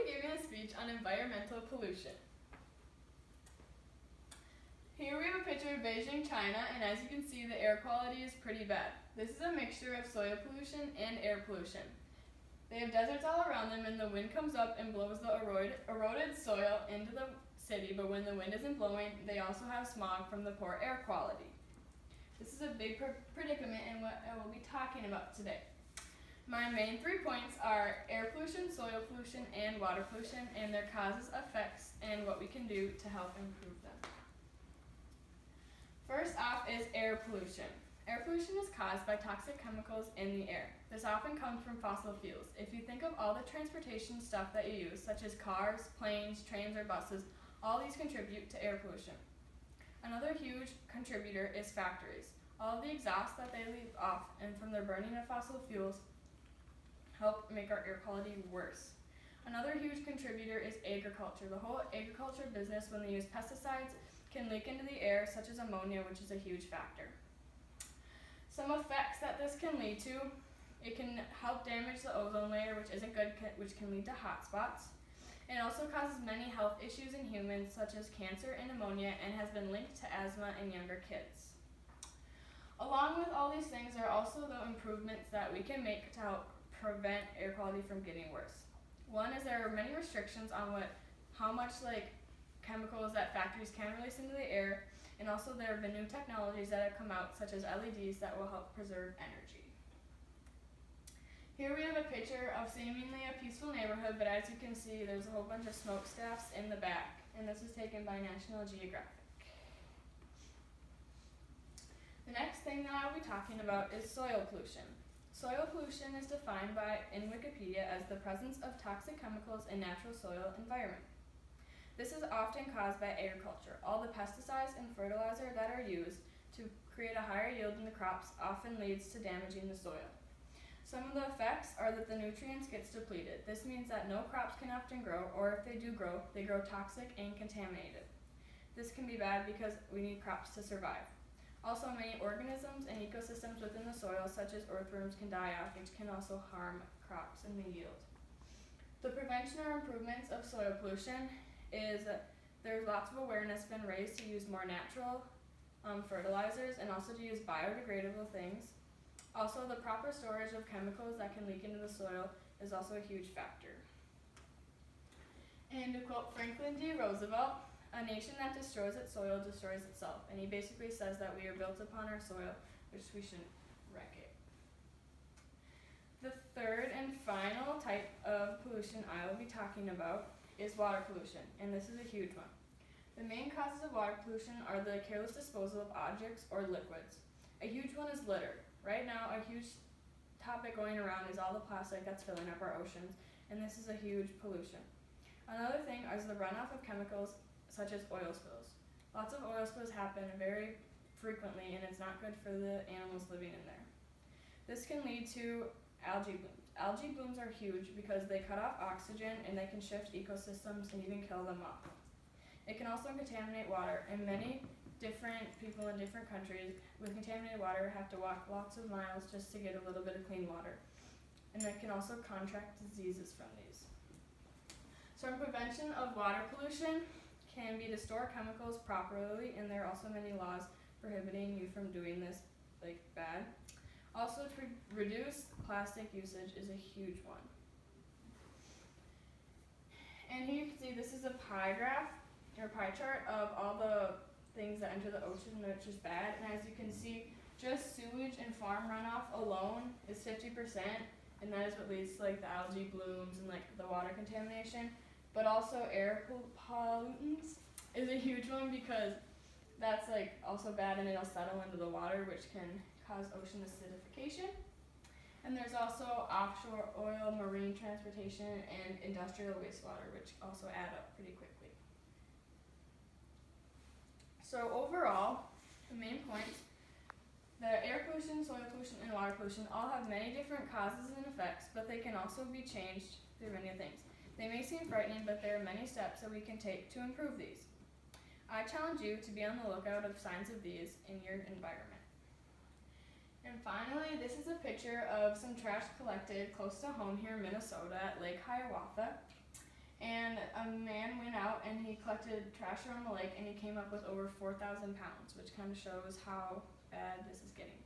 giving a speech on environmental pollution. Here we have a picture of Beijing, China, and as you can see, the air quality is pretty bad. This is a mixture of soil pollution and air pollution. They have deserts all around them, and the wind comes up and blows the eroded soil into the city, but when the wind isn't blowing, they also have smog from the poor air quality. This is a big predicament and what I will be talking about today. My main 3 points are air pollution, soil pollution, and water pollution, and their causes, effects, and what we can do to help improve them. First off is air pollution. Air pollution is caused by toxic chemicals in the air. This often comes from fossil fuels. If you think of all the transportation stuff that you use, such as cars, planes, trains, or buses, all these contribute to air pollution. Another huge contributor is factories. All of the exhaust that they leave off and from their burning of fossil fuels help make our air quality worse. Another huge contributor is agriculture. The whole agriculture business, when they use pesticides, can leak into the air, such as ammonia, which is a huge factor. Some effects that this can lead to, it can help damage the ozone layer, which isn't good, which can lead to hot spots. It also causes many health issues in humans, such as cancer and pneumonia, and has been linked to asthma in younger kids. Along with all these things, there are also the improvements that we can make to help prevent air quality from getting worse. One is there are many restrictions on how much chemicals that factories can release into the air, and also there have been new technologies that have come out, such as LEDs, that will help preserve energy. Here we have a picture of seemingly a peaceful neighborhood, but as you can see, there's a whole bunch of smokestacks in the back, and this was taken by National Geographic. The next thing that I'll be talking about is soil pollution. Soil pollution is defined in Wikipedia as the presence of toxic chemicals in natural soil environment. This is often caused by agriculture. All the pesticides and fertilizer that are used to create a higher yield in the crops often leads to damaging the soil. Some of the effects are that the nutrients gets depleted. This means that no crops can often grow, or if they do grow, they grow toxic and contaminated. This can be bad because we need crops to survive. Also, many organisms and ecosystems within the soil, such as earthworms, can die off, which can also harm crops and the yield. The prevention or improvements of soil pollution is there's lots of awareness been raised to use more natural fertilizers and also to use biodegradable things. Also, the proper storage of chemicals that can leak into the soil is also a huge factor. And to quote Franklin D. Roosevelt, "A nation that destroys its soil destroys itself." And he basically says that we are built upon our soil, which we shouldn't wreck it. The third and final type of pollution I will be talking about is water pollution, and this is a huge one. The main causes of water pollution are the careless disposal of objects or liquids. A huge one is litter. Right now, a huge topic going around is all the plastic that's filling up our oceans, and this is a huge pollution. Another thing is the runoff of chemicals such as oil spills. Lots of oil spills happen very frequently, and it's not good for the animals living in there. This can lead to algae blooms. Algae blooms are huge because they cut off oxygen and they can shift ecosystems and even kill them off. It can also contaminate water, and many different people in different countries with contaminated water have to walk lots of miles just to get a little bit of clean water. And they can also contract diseases from these. So prevention of water pollution can be to store chemicals properly, and there are also many laws prohibiting you from doing this bad. Also, to reduce plastic usage is a huge one. And here you can see this is a pie chart of all the things that enter the ocean, which is bad. And as you can see, just sewage and farm runoff alone is 50%, and that is what leads to the algae blooms and the water contamination. But also air pollutants is a huge one because that's also bad, and it'll settle into the water, which can cause ocean acidification. And there's also offshore oil, marine transportation, and industrial wastewater, which also add up pretty quickly. So overall, the main points, the air pollution, soil pollution, and water pollution all have many different causes and effects, but they can also be changed through many things. They may seem frightening, but there are many steps that we can take to improve these. I challenge you to be on the lookout of signs of these in your environment. And finally, this is a picture of some trash collected close to home here in Minnesota at Lake Hiawatha. collected trash around the lake, and he came up with over 4,000 pounds, which kind of shows how bad this is getting.